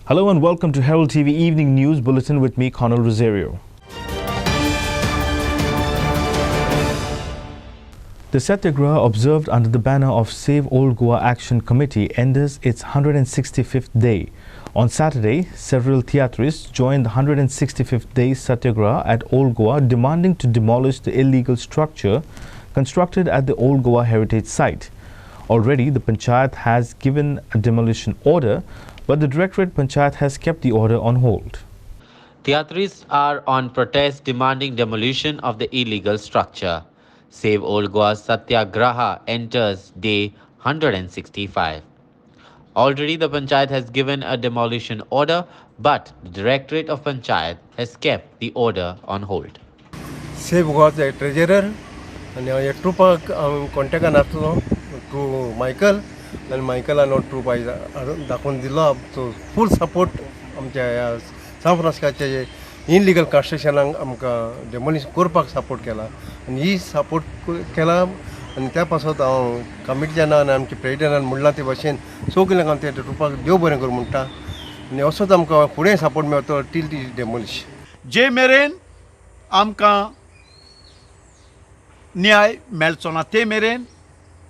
Hello and welcome to Herald TV Evening News Bulletin with me, Conal Rosario. The Satyagraha observed under the banner of Save Old Goa Action Committee enters its 165th day. On Saturday, several theatrists joined the 165th day Satyagraha at Old Goa, demanding to demolish the illegal structure constructed at the Old Goa Heritage Site. Already, the panchayat has given a demolition order, but the Directorate Panchayat has kept the order on hold. Theatrists are on protest demanding demolition of the illegal structure. Save Old Goa Satyagraha enters day 165. Already the Panchayat has given a demolition order, but the Directorate of Panchayat has kept the order on hold. Save Goa's treasurer and a troop contact to Michael and Michael and not troop दाखवून दिलो so full support आमच्या San Franciscoचे illegal constructionाक आमकां demolish करपाक support केला आनी ही support केला आनी त्या पासत हांव कमिटीच्या आनी आमचे प्रेसिडेंटान म्हणलां ते भाशेन सगल्यांक हांव त्या ट्रुपाक देव बरें करूं म्हणटा आनी असोच आमकां फुडें सपोर्ट मेळटलो टील ती डेमोलिश जे मेरेन आमकां न्याय मेळचो ना ते मेरेन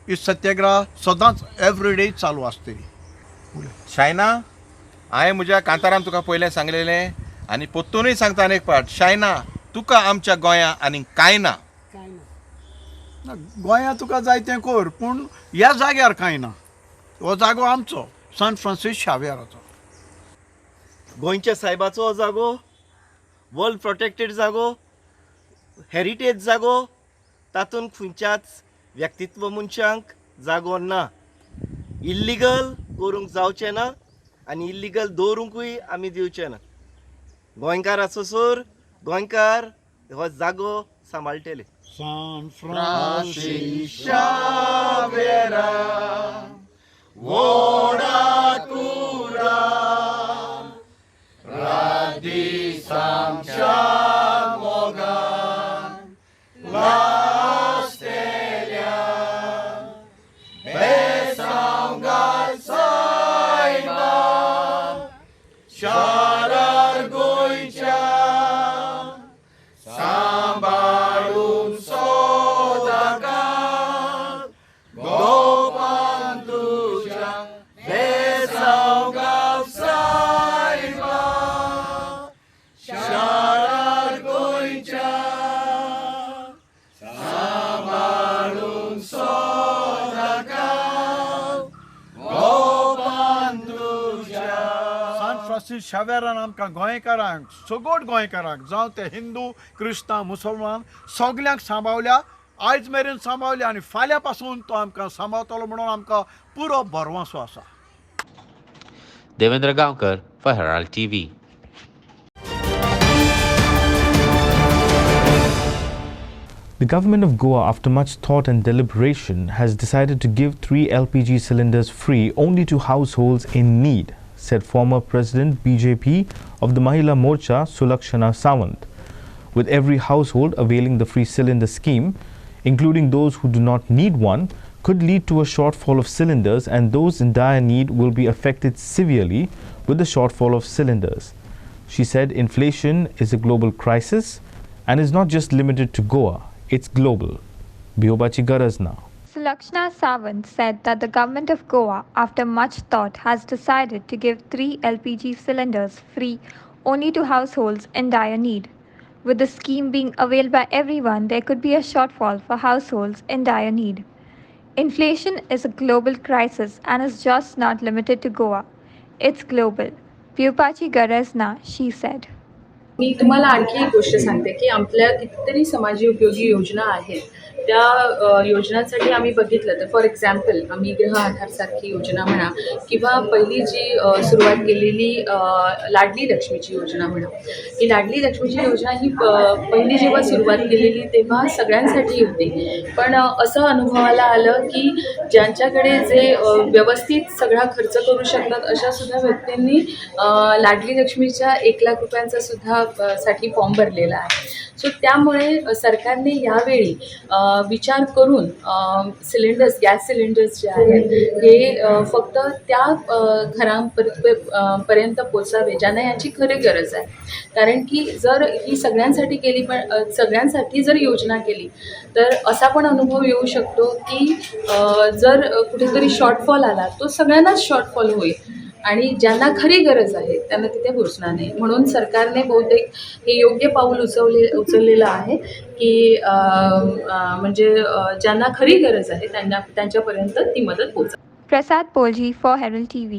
ही सत्याग्रह सदांच एवरीडे चालू आसतली. शायना हांवें म्हज्या कांतारान तुका पयलें सांगलेलें आनी परतूनय सांगता आनी एक पाट शायना तुका आमच्या गोंया आनी कांय ना. गोंयांत तुका जाय तें कर पूण ह्या जाग्यार कांय ना. हो जागो आमचो सान फ्रांसीस शावेराचो. गोंयच्या सायबाचो हो जागो वर्ल्ड प्रोटेक्टेड जागो हेरिटेज जागो तातूंत खंयच्याच व्यक्तित्व मनशांक जागो ना. इल्लीगल करूंक जावचें ना आनी इल्लीगल दवरूंकूय आमी दिवचे ना. गोंयकार आसोसोर गोंयकार हो जागो सांबाळटले. सान फ्रांसीस शावेरा वोडाकुरा रादी सामच्या मोगान लास्टेल्या बेसांगाल सायबा शारार गोंयच्या सांबाळून सोदाकात गोपान तुझ्या बेसांगाल सायबा शारार गोंयच्या सांबाळून सोदाकात गोपान तुझ्या. सान फ्रांसीस शावेरान आमकां गोंयकारांक सगोट गोंयकारांक जावं ते हिंदू क्रिस्तांव मुसलमान सगल्यांक सांबाळल्या. आयज मेरेन सांबाळल्या आनी फाल्यां पासून तो आमकां सांबाळटलो म्हणून आमकां पुरो भरवंसो आसा. Devendra Gaonkar for Herald TV. The government of Goa, after much thought and deliberation, has decided to give 3 LPG cylinders free only to households in need, said former President BJP of the Mahila Morcha, Sulakshana Sawant. With every household availing the free cylinder scheme, including those who do not need one, could lead to a shortfall of cylinders, and those in dire need will be affected severely with the shortfall of cylinders. She said inflation is a global crisis and is not just limited to Goa, it's global. Biobachi Garaz now. Sulakshana Sawant said that the government of Goa, after much thought, has decided to give 3 LPG cylinders free only to households in dire need. With the scheme being availed by everyone, there could be a shortfall for households in dire need. Inflation is a global crisis and is just not limited to Goa. It's global. Biobachi Garazna, she said. मी तुम्हाला आणखी एक गोष्ट सांगते की आपल्या कितीतरी समाजी उपयोगी योजना आहेत. त्या योजनांसाठी आम्ही बघितलं तर फॉर एक्झाम्पल आम्ही गृह आधारसारखी योजना म्हणा किंवा पहिली जी सुरुवात केलेली लाडली लक्ष्मीची योजना म्हणा. ही लाडली लक्ष्मीची योजना ही पहिली जेव्हा सुरुवात केलेली तेव्हा सगळ्यांसाठी होती. पण असं अनुभवाला आलं की ज्यांच्याकडे जे व्यवस्थित सगळा खर्च करू शकतात अशा सुद्धा व्यक्तींनी लाडली लक्ष्मीच्या 1 लाख रुपयांचा सुद्धा साठी फॉर्म भरलेला आहे. सो त्यामुळे सरकारने यावेळी विचार करून सिलेंडर्स, गॅस सिलेंडर्स जे आहेत हे फक्त त्या घरांपर्यंत पोचावे ज्यांना याची खरी गरज आहे. कारण की जर ही सगळ्यांसाठी केली, पण सगळ्यांसाठी जर योजना केली तर असा पण अनुभव येऊ शकतो की जर कुठेतरी शॉर्टफॉल आला तो सगळ्यांनाच शॉर्टफॉल होईल आणि ज्यांना खरी गरज आहे त्यांना तिथे पोचणार नाही. म्हणून सरकारने बहुतेक हे योग्य पाऊल उचललेलं आहे की म्हणजे ज्यांना खरी गरज आहे त्यांच्यापर्यंत ती मदत पोहोचेल. Prasad Polji for Herald TV.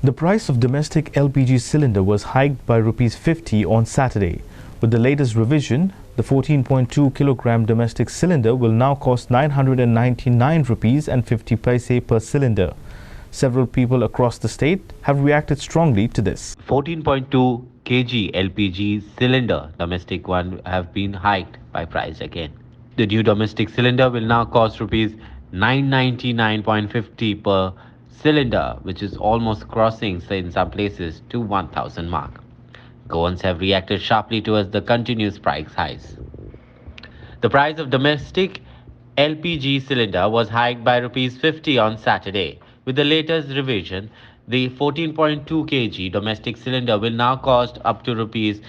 The price of domestic LPG cylinder was hiked by ₹50 on Saturday. With the latest revision, the 14.2 kilogram domestic cylinder will now cost ₹999.50 per cylinder. Several people across the state have reacted strongly to this. 14.2 kg LPG cylinder, domestic one, have been hiked by price again. The new domestic cylinder will now cost rupees 999.50 per cylinder, which is almost crossing, say, in some places, to 1,000 mark. Goans have reacted sharply towards the continuous price hikes. The price of domestic LPG cylinder was hiked by ₹50 on Saturday. With the latest revision, the 14.2 kg domestic cylinder will now cost up to rupees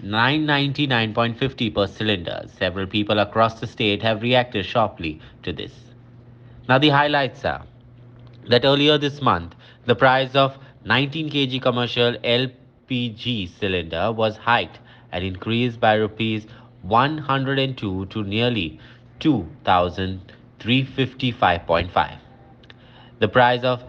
999.50 per cylinder. Several people across the state have reacted sharply to this. Now the highlights are that earlier this month, the price of 19 kg commercial LPG cylinder was hiked and increased by rupees 102 to nearly 2,355.5. The price of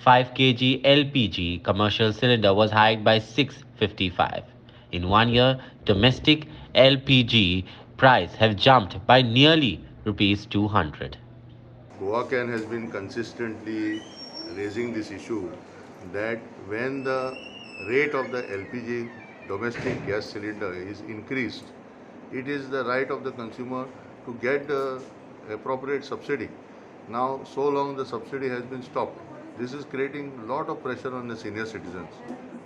5 kg LPG commercial cylinder was hiked by 655. In 1 year, domestic LPG price have jumped by nearly rupees 200. Goa Can has been consistently raising this issue that when the rate of the LPG domestic gas cylinder is increased, it is the right of the consumer to get the appropriate subsidy. Now, so long the subsidy has been stopped. This is creating a lot of pressure on the senior citizens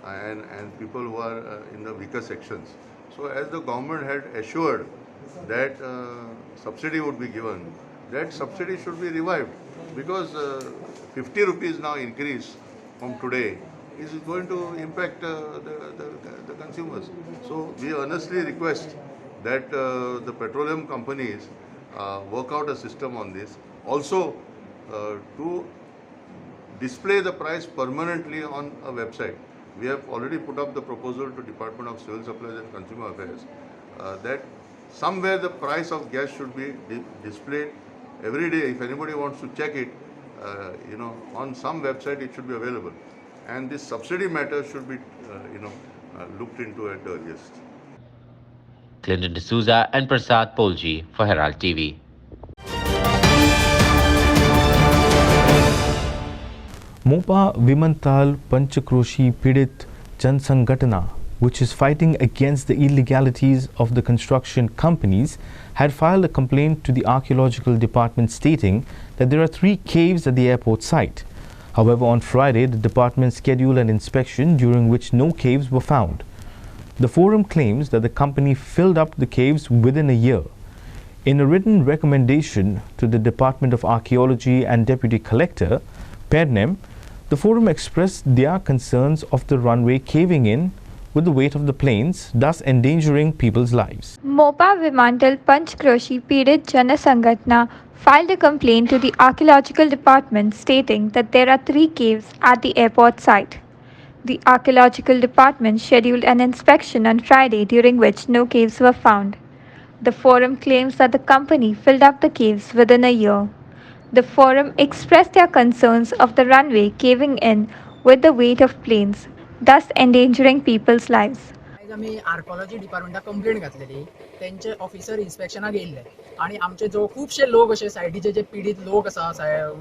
and people who are in the weaker sections. So as the government had assured that subsidy would be given, that subsidy should be revived because 50 rupees now increase from today is going to impact the consumers. So we earnestly request that the petroleum companies work out a system on this. Also to display the price permanently on a website. We have already put up the proposal to Department of Civil Supplies and Consumer Affairs that somewhere the price of gas should be displayed every day. If anybody wants to check it, on some website it should be available. And this subsidy matter should be, looked into at the earliest. Clinton D'Souza and Prasad Polji for Herald TV. Mopa Vimantal Panchakroshi Pidit Jan Sangatana, which is fighting against the illegalities of the construction companies, had filed a complaint to the archaeological department stating that there are 3 caves at the airport site. However, on Friday, the department scheduled an inspection during which no caves were found. The forum claims that the company filled up the caves within a year. In a written recommendation to the Department of Archaeology and Deputy Collector, Pernem, the forum expressed their concerns of the runway caving in with the weight of the planes, thus endangering people's lives. Mopa Vimantal Panchakroshi Pidit Jana Sangatna filed a complaint to the archaeological department stating that there are 3 caves at the airport site. The archaeological department scheduled an inspection on Friday during which no caves were found. The forum claims that the company filled up the caves within a year. The forum expressed their concerns of the runway caving in with the weight of planes, thus endangering people's lives. आज आम्ही archaeology डिपार्टमेंटाक complaint घातलेली. त्यांचे officer इन्स्पेक्शनाक गेल्ले आणि आमचे जो खुबशे लोक असे सायडीचे जे पीडित लोक आसा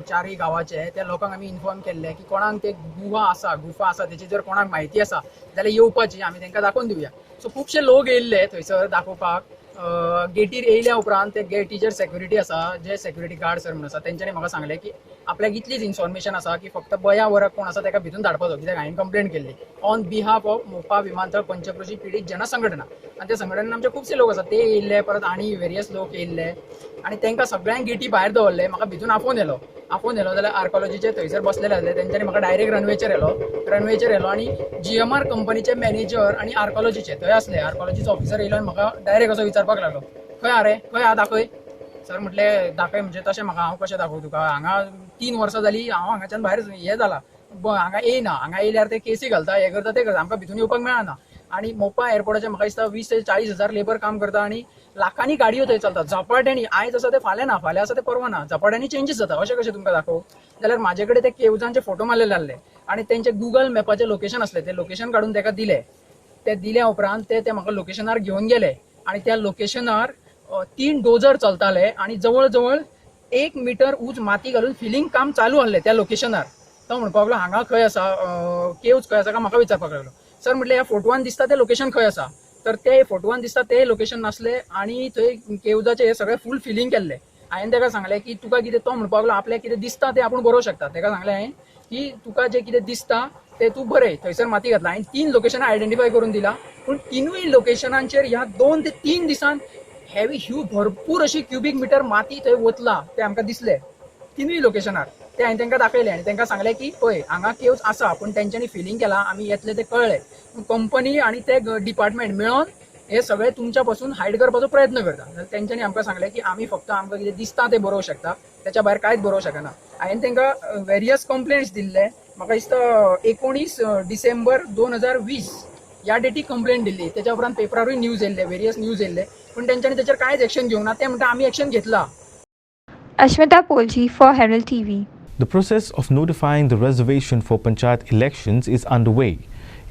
चारय गांवाचे त्या लोकांक आमी इन्फॉर्म केल्ले की कोणाक ते गुफा आसा तेची जर कोणाक म्हायती आसा जाल्यार येवपाची, आमी तांकां दाखोवन दिवया. सो खुबशे लोक येयल्ले थंयसर दाखोवपाक. गेटीर येयल्या उपरांत ते गेटीचेर सेक्युरिटी आसा, जे सेक्युरिटी गार्ड सर म्हणून आसा तेंच्यांनी म्हाका सांगलें की आपल्याक इतलीच इन्फॉर्मेशन आसा की फक्त बया वराक कोण आसा ताका भितून धाडपाचो, कित्याक हांवें कंप्लेंट केल्ली ऑन बिहाफ ऑफ मोपा विमानतळ पंचक्रोशी पीडित जन संघटना. आनी त्या संघटनेन आमचे खुबशे लोक आसात, ते येयल्ले, परत आनी वेरियस लोक येयल्ले आनी तांकां सगळ्यांक गेटी भायर दवरले. म्हाका भितून आफोवन येयलो जाल्यार आर्कोलॉजीचे थंयसर बसलेले आसले, तेंच्यांनी म्हाका डायरेक्ट रनवेचेर येयलो आनी GMR कंपनीचे मॅनेजर आनी आर्कोलॉजीचे थंय आसले. आर्कोलॉजीचो ऑफिसर येयलो आनी म्हाका डायरेक्ट असो विचारपाक लागलो, खंय हा रे, खंय हा, दाखय. सर म्हटलें दाखय म्हणजे तशें म्हाका, हांव कशें दाखोव तुका, हांगा 3 वर्सां जालीं हांव हांगाच्यान भायर हें जाला, हांगा येयना, हांगा येयल्यार ते केसी घालता, हें करता, तें करता, आमकां भितून येवपाक मेळना. आनी मोपा एअरपोर्टाचेर म्हाका दिसता 20 ते 40 हजार लेबर काम करता आनी लाखांनी गाडयो थंय चलतात. झपाट्यांनी आयज आसा ते फाल्यां ना, फाल्यां आसा ते परवां ना, झपाट्यांनी चेंजीस जाता. अशें कशें तुमकां दाखोव. जाल्यार म्हाजे कडेन ते केव्जांचे फोटो मारलेले आसले आनी तेंचे गुगल मॅपाचे लोकेशन आसले, ते लोकेशन काडून ताका दिले. ते दिल्या उपरांत ते म्हाका लोकेशनार घेवन गेले आनी त्या लोकेशनार 3 डोजर चलताले आनी जवळ जवळ 1 मीटर उंच माती घालून फिलिंग काम चालू आसलें त्या लोकेशनार. तो म्हणपाक लागलो हांगा खंय आसा, केव्ज खंय आसा काय म्हाका विचारपाक लागलो. सर म्हटलें ह्या फोटवान दिसता ते लोकेशन खंय आसा, तर ते फोटवान दिसता ते लोकेशन नासले आनी थंय केव्जाचे हे सगळे फूल फिलिंग केल्ले. हांवें ताका सांगलें की तुका कितें, तो म्हणपाक लागलो आपल्याक कितें दिसता ते आपूण बरोवंक शकता. ताका सांगलें हांवें की तुका जें कितें दिसता ते तूं बरय, थंयसर माती घातला. हांवें 3 लोकेशनां आयडेंटिफाय करून दिला, पूण 3 लोकेशनांचेर ह्या 2 ते 3 दिसान भरपूर अशी क्युबिक मिटर माती थंय वतला, ते आमकां दिसले 3 लोकेशनार. ते हांवें तांकां दाखयलें आनी तांकां सांगलें की पळय हांगा केव्ज आसा, पूण तेंच्यांनी फिलिंग केला, आमी येतले ते कळ्ळें. कंपनी आनी ते डिपार्टमेंट मेळोन हे सगळे तुमच्या पासून हायड करपाचो प्रयत्न करता. जाल्यार तेंच्यांनी आमकां सांगलें की आमी फक्त आमकां कितें दिसता तें बरोवंक शकता, त्याच्या भायर कांयच बरोवंक शकना. हांवें तांकां वेरियस कंप्लेंट्स दिल्ले. म्हाका दिसता 19 डिसेंबर 2020 ह्या डेटीक कंप्लेंट दिल्ली. तेच्या उपरांत पेपरारूय न्यूज येयल्ले, वेरियस न्यूज येयल्ले, पूण तेंच्यांनी तेचेर कांयच एक्शन घेवंक ना. ते म्हणटा आमी एक्शन घेतला. Ashmita Polji for Herald TV. The process of notifying the reservation for panchayat elections is underway.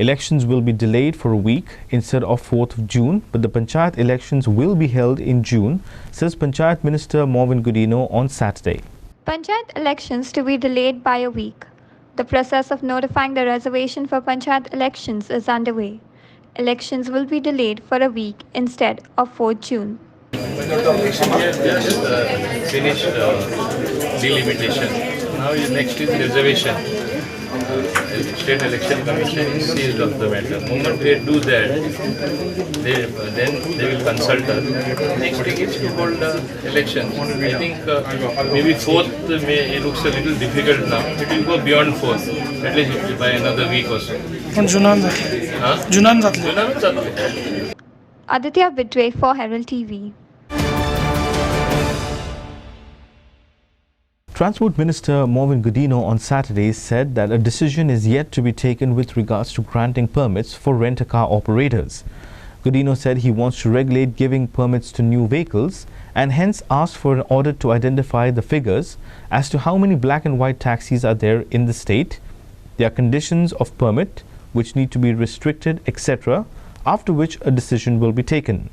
Elections will be delayed for a week instead of 4th of June, but the panchayat elections will be held in June, says Panchayat Minister Morvin Godino on Saturday. Panchayat elections to be delayed by a week. The process of notifying the reservation for Panchayat elections is underway. Elections will be delayed for a week instead of 4th June. Just finished delimitation. Now next is reservation. State Election Commission is seized of the matter. The moment they do that, then they will consult us. Next thing is to hold elections. I think maybe 4th May, it looks a little difficult now. It will go beyond 4th, at least by another week or so. Junan Aditya Bidre for Herald TV. Transport Minister Morvin Godino on Saturday said that a decision is yet to be taken with regards to granting permits for rent-a-car operators. Godino said he wants to regulate giving permits to new vehicles and hence asked for an audit to identify the figures as to how many black and white taxis are there in the state, their conditions of permit which need to be restricted, etc., after which a decision will be taken.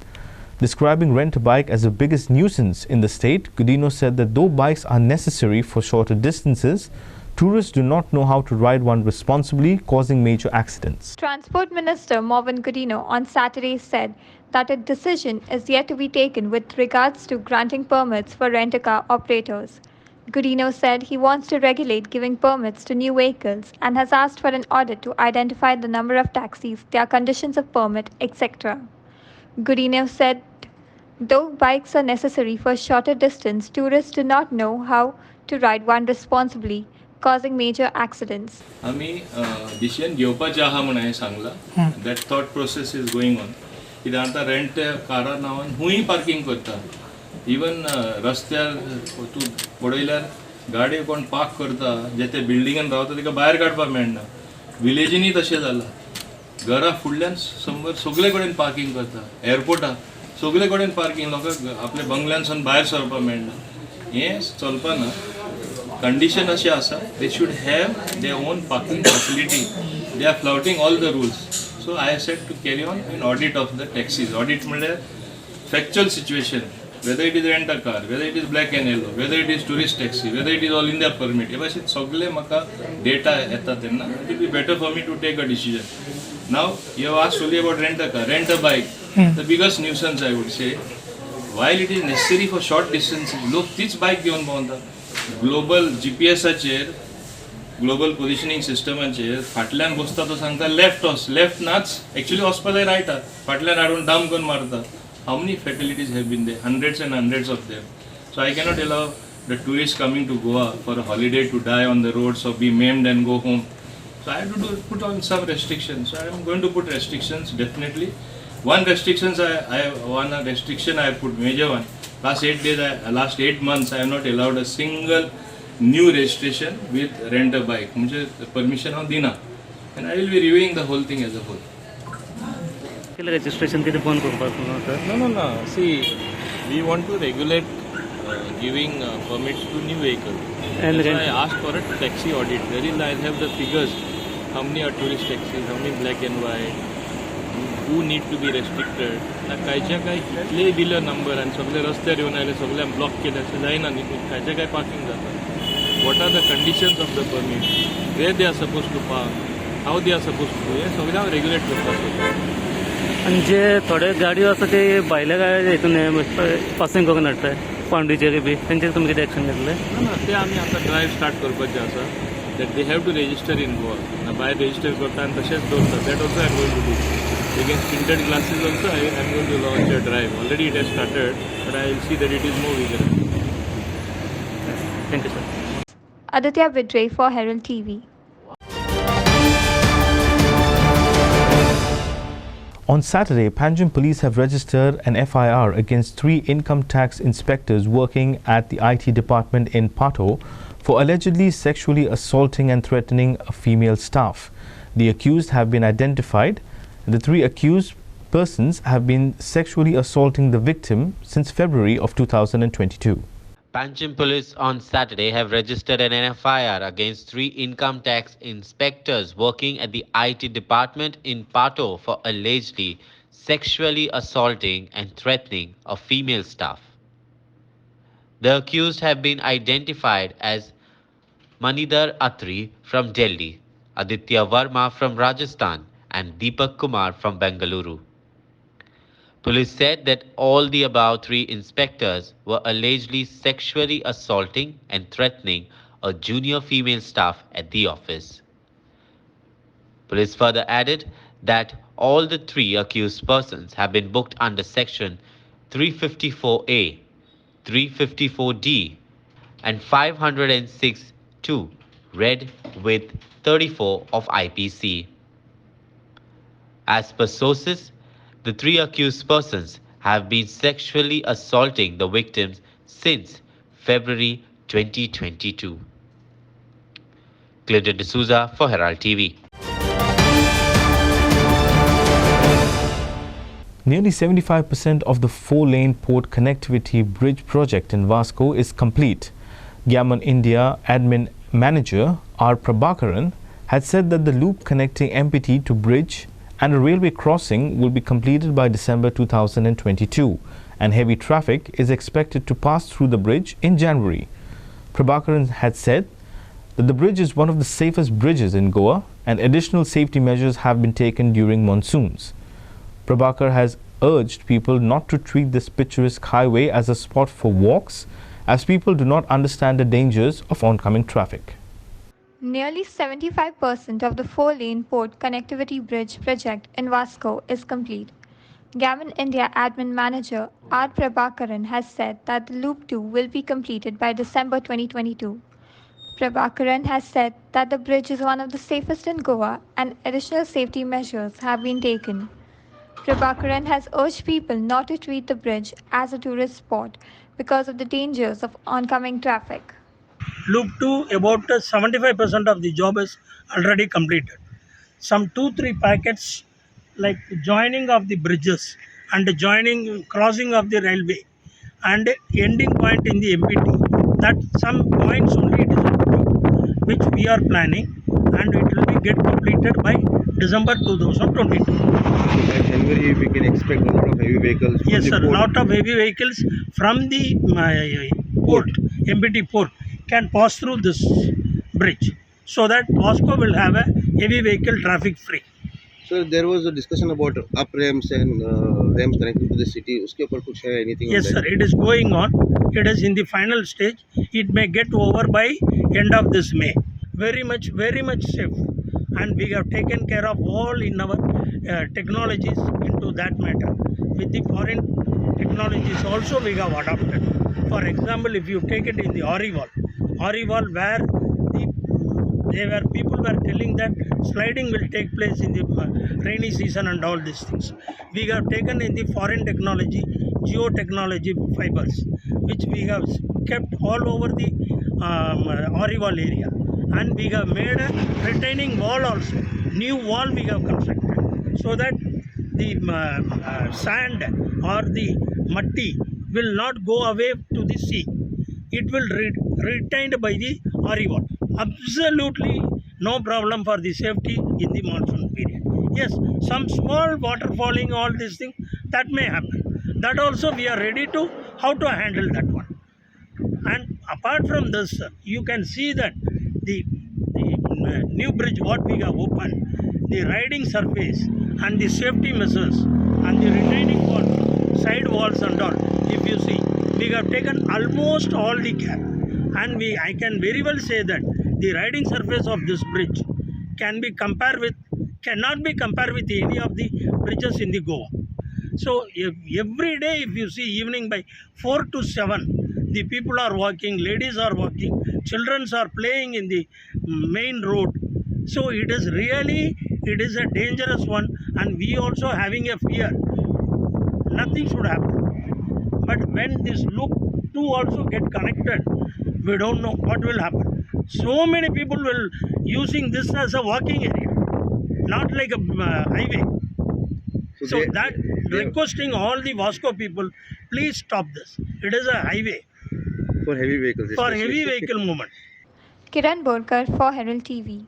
Describing rent-a-bike as the biggest nuisance in the state, Godino said that though bikes are necessary for shorter distances, tourists do not know how to ride one responsibly, causing major accidents. Transport Minister Morvin Godino on Saturday said that a decision is yet to be taken with regards to granting permits for rent-a-car operators. Godino said he wants to regulate giving permits to new vehicles and has asked for an audit to identify the number of taxis, their conditions of permit, etc. Godino said though bikes are necessary for shorter distance, tourists do not know how to ride one responsibly, causing major accidents. आम्ही decision घेवपाचे आहा म्हणून हांवें Sangla. That thought process is going on. कित्याक आतां rent कारा नांवान खूंय पार्किंग करता. इवन रस्त्यार तूं पळयल्यार गाडयो कोण पार्क करता जे ते बिल्डिंगान रावता ताका भायर काडपाक मेळना. विलेजींनी तशें जालां. घरा फुडल्यान सगळे कडेन पार्किंग करता. एअरपोर्टार सगळे कडेन पार्किंग, लोकांक आपल्या बंगल्यांसून भायर सरपाक मेळना. हें चलपा ना. कंडिशन अशें आसा they should have their own parking facility. They are flouting all the rules. So I said to carry on in audit of the taxis. Audit म्हणल्यार factual situation, whether it is rent a car, whether it is black and yellow, whether it is tourist taxi, whether it is all India permit. हे भाशेन सगळे म्हाका data येता तेन्ना it will be better for me to take a decision. Now you have asked only about rent a car, rent a bike. The biggest nuisance I would say, while it is necessary for short distances, लोक तीच bike घेवन भोंवता. Global GPSाचेर global positioning सिस्टमाचेर फाटल्यान बसता तो सांगता left नाच actually वचपा जाय रायटार फाटल्यान हाडून डाम करून मारता. How many fatalities have been there? Hundreds and hundreds of them. So I cannot allow the tourists coming to Goa for a holiday to die on the roads or be maimed and go home. So I have to put on some restrictions. So I am going to put restrictions definitely. One restriction I have put, major one. Last 8 months I have not allowed a single new registration with rent a bike. मुझे permission हांव दिना. And I will be reviewing the whole thing as a whole. Registration किती बंद करपाक? No. See, we want to regulate giving permits to new vehicles. And I asked for a taxi audit. Wherein I have the figures. How many are tourist taxis? How many black and white? Who need to be restricted? ना कायच्या काय कितले दिले number आणि सगळे रस्त्यार येवन आयले सगळ्यांक ब्लॉक केले अशें जायना न्ही. कायच्या काय पार्किंग जाता. What are the conditions of the permit? Where they are supposed to park? How they are supposed to do? हे सगळ्यांक रेग्युलेट करपाक. आणि जे थोडे गाडयो आसा ते भायल्या गाड्या हितून पासिंग करून हाडटाय पांडुचेर बी तेंचेर तुमी कितें एक्शन घेतलें? ना ते आमी आतां ड्रायव्ह स्टार्ट करपाचें आसा. That they have to register in Goa. भायर रेजिस्टर करता आनी तशेंच दवरता. That also I am going to do. Against tinted glasses also I am going to launch a drive. Already it has started, but I will see that it is more vigorous. Thank you, sir. Aditya Bidre for Herald TV. On Saturday, Panjim police have registered an FIR against 3 income tax inspectors working at the IT department in Pato for allegedly sexually assaulting and threatening a female staff. The accused have been identified. The 3 accused persons have been sexually assaulting the victim since February of 2022. Panchim police on Saturday have registered an FIR against 3 income tax inspectors working at the IT department in Pato for allegedly sexually assaulting and threatening a female staff. The accused have been identified as Manidhar Atri from Delhi, Aditya Verma from Rajasthan, and Deepak Kumar from Bengaluru. Police said that all the above 3 inspectors were allegedly sexually assaulting and threatening a junior female staff at the office. Police further added that all the 3 accused persons have been booked under Section 354A, 354D, and 506(2), read with 34 of IPC. As per sources, the 3 accused persons have been sexually assaulting the victims since February 2022. Clinton D'Souza for Herald TV. Nearly 75% of the 4-lane port connectivity bridge project in Vasco is complete. Gammon India admin manager R. Prabhakaran had said that the loop connecting MPT to bridge and a railway crossing will be completed by December 2022, and heavy traffic is expected to pass through the bridge in January. Prabhakaran had said that the bridge is one of the safest bridges in Goa and additional safety measures have been taken during monsoons. Prabhakar has urged people not to treat this picturesque highway as a spot for walks, as people do not understand the dangers of oncoming traffic. Nearly 75% of the 4-lane port connectivity bridge project in Vasco is complete. Gammon India admin manager R. Prabhakaran has said that the Loop 2 will be completed by December 2022. Prabhakaran has said that the bridge is one of the safest in Goa and additional safety measures have been taken. Prabhakaran has urged people not to treat the bridge as a tourist spot because of the dangers of oncoming traffic. Loop 2, about 75% of the job is already completed. Some 2-3 packets like joining of the bridges and crossing of the railway and ending point in the MPT, that some points only it is ongoing, which we are planning, and it will be get completed by December 2022. By January we can expect a lot of heavy vehicles. Yes sir, a lot of heavy vehicles from the port, MPT port can pass through this bridge, so that Vasco will have a heavy vehicle traffic free. So there was a discussion about up ramps and ramps connected to the city. Uske upar kuch hai anything? Yes sir, it is going on. It is in the final stage. It may get over by end of this May. very much safe, and we have taken care of all in our technologies into that matter. With the foreign technologies also we have adopted. For example, if you take it in the Orival where people were telling that sliding will take place in the rainy season and all these things. We have taken in the foreign technology, geotechnology fibers, which we have kept all over the Orival area, and we have made a retaining wall also. New wall we have constructed so that the sand or the muddy will not go away to the sea. It will retained by the Orival. Absolutely no problem for the safety in the monsoon period. Yes, some small water falling, all these things, that may happen. That also we are ready to how to handle that one. And apart from this, you can see that the new bridge what we have opened, the riding surface and the safety measures and the retaining wall, side walls and all, if you see, we have taken almost all the care. And I can very well say that the riding surface of this bridge cannot be compared with any of the bridges in the Goa. So every day, if you see, evening by 4 to 7, the people are walking, ladies are walking, children are playing in the main road. So it is a dangerous one, and we also having a fear. Nothing should happen. But when this loop 2 also get connected, we don't know what will happen. So many people will using this as a walking area, not like a highway. So that requesting all the Vasco people, please stop this. It is a highway for heavy vehicles. For heavy vehicle movement. Kiran Borkar for Herald TV.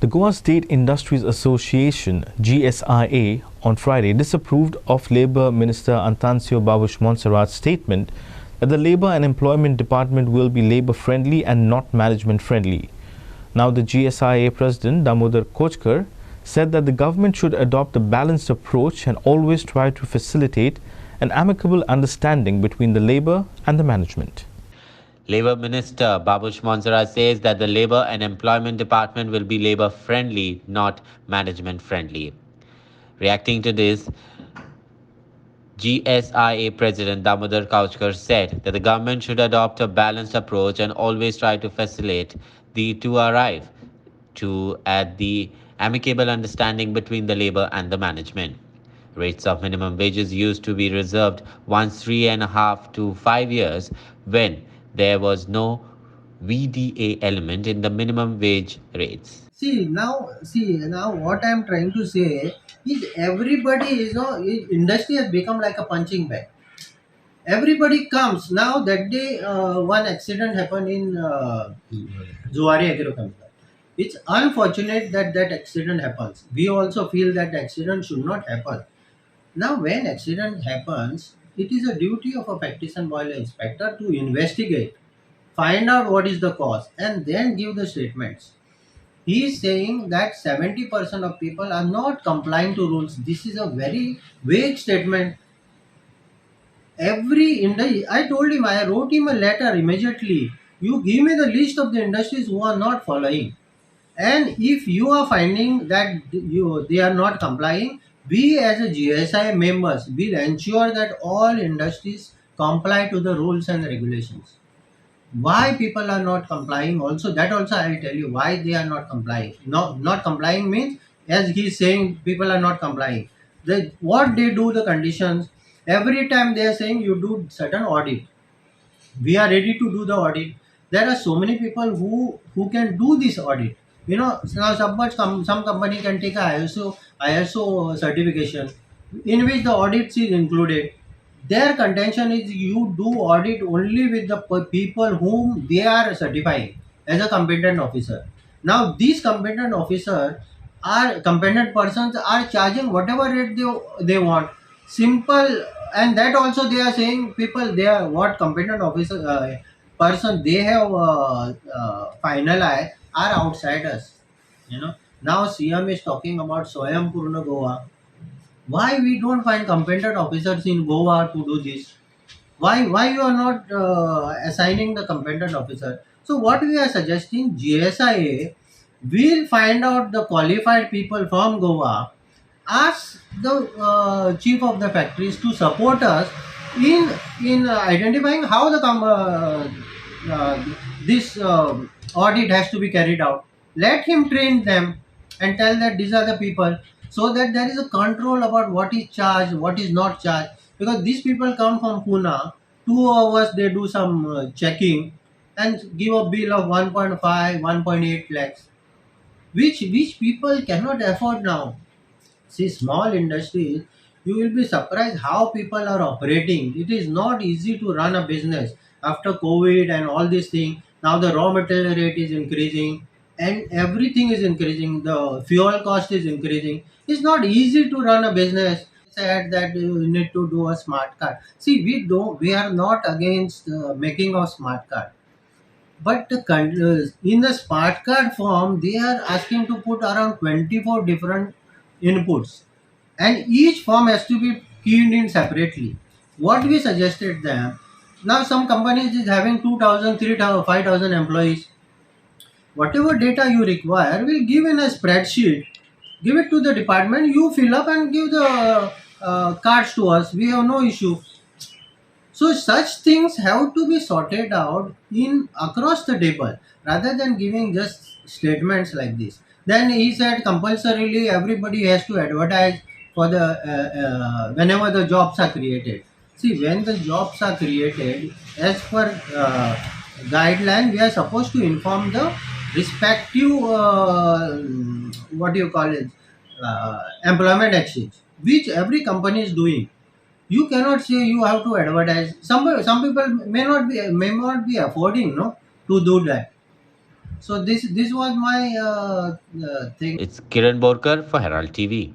The Goa State Industries Association (GSIA) on Friday disapproved of Labour Minister Antansio Babush Montserrat's statement that the Labour and Employment Department will be labour friendly and not management friendly. Now the GSIA President Damodar Kochkar said that the government should adopt a balanced approach and always try to facilitate an amicable understanding between the labour and the management. Labour Minister Babush Montserrat says that the Labour and Employment Department will be labour friendly, not management friendly. Reacting to this, GSIA President Damodar Kochkar said that the government should adopt a balanced approach and always try to facilitate the to arrive at the amicable understanding between the labour and the management. Rates of minimum wages used to be reserved once 3.5 to 5 years when there was no VDA element in the minimum wage rates. See now what I am trying to say is everybody industry has become like a punching bag. Everybody comes. Now that day one accident happened in Zuari Agrochemical. It's unfortunate that accident happens. We also feel that accident should not happen. Now when accident happens, it is a duty of a practitioner boiler inspector to investigate, find out what is the cause, and then give the statements. He is saying that 70% of people are not complying to rules. This is a very vague statement. I told him, I wrote him a letter immediately. You give me the list of the industries who are not following. And if you are finding that they are not complying, we as a GSI members will ensure that all industries comply to the rules and regulations. Why people are not complying also, that also I will tell you why they are not complying. Not complying means, as he is saying, people are not complying. What they do, the conditions, every time they are saying you do certain audit. We are ready to do the audit. There are so many people who can do this audit. Now some company can take a ISO certification in which the audits is included. Their contention is you do audit only with the people whom they are certifying as a competent officer. Now these competent persons are charging whatever rate they want. Simple. And that also they are saying people, they are what competent officer person they have finalized are outsiders. Now CM is talking about Swayam Purna Goa. Why we don't find competent officers in Goa to do this? Why you are not assigning the competent officer? So what we are suggesting, GSIA will find out the qualified people from Goa, ask the chief of the factories to support us in identifying how the uh, this audit has to be carried out. Let him train them and tell that these are the people, so that there is a control about what is charged, what is not charged. Because these people come from Pune, 2 hours they do some checking and give a bill of 1.5, 1.8 lakhs, which people cannot afford now. See, small industries, you will be surprised how people are operating. It is not easy to run a business after COVID and all these things. Now the raw material rate is increasing and everything is increasing. The fuel cost is increasing. It's not easy to run a business. Said that you need to do a smart card. See, we are not against making of smart card, but in the smart card form, they are asking to put around 24 different inputs, and each form has to be keyed in separately. What we suggested them, now some companies is having 2,000, 3,000, 5,000 employees. Whatever data you require, we'll give in a spreadsheet. Give it to the department, you fill up and give the cards to us. We have no issue. So such things have to be sorted out in across the table rather than giving just statements like this. Then he said compulsorily everybody has to advertise for the whenever the jobs are created. See, when the jobs are created, as per guideline, we are supposed to inform the respective what do you call it, employment exchange, which every company is doing. You cannot say you have to advertise. Some people may not be affording, no, to do that. So this was my thing. It's Kiran Borkar for Herald TV.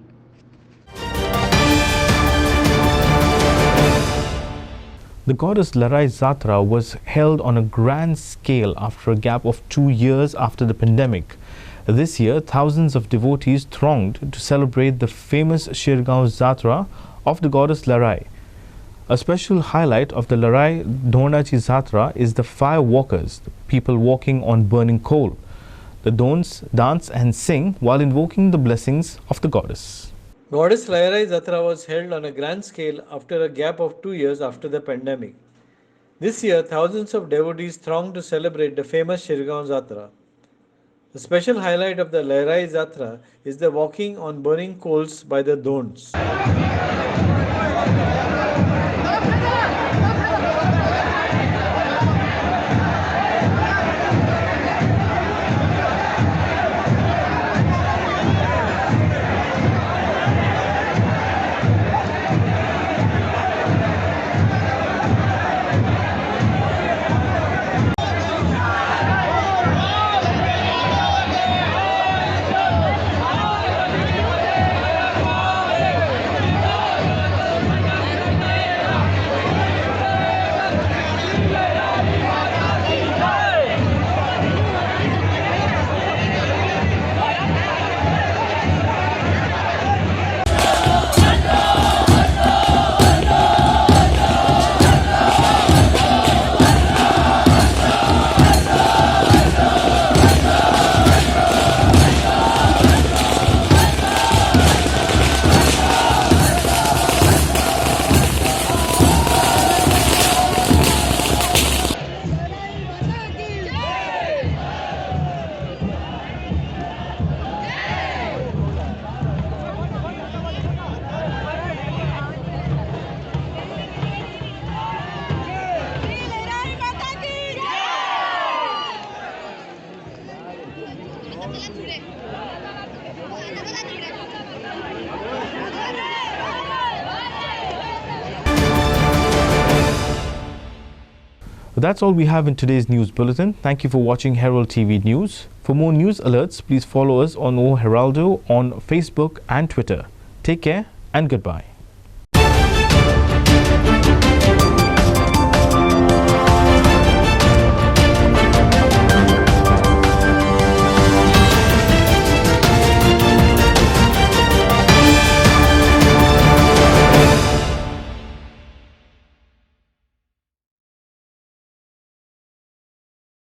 The goddess Lara Zatra was held on a grand scale after a gap of 2 years after the pandemic. This year, thousands of devotees thronged to celebrate the famous Shirgaon Zatra of the goddess Lara. A special highlight of the Lara Dhonachi Zatra is the fire walkers, people walking on burning coal. The Dons dance and sing while invoking the blessings of the goddess. Goddess Lara Zatra was held on a grand scale after a gap of 2 years after the pandemic. This year, thousands of devotees thronged to celebrate the famous Shirgaon Zatra. The special highlight of the Lara Zatra is the walking on burning coals by the Dons. That's all we have in today's news bulletin. Thank you for watching Herald TV News. For more news alerts, please follow us on O Heraldo on Facebook and Twitter. Take care and goodbye.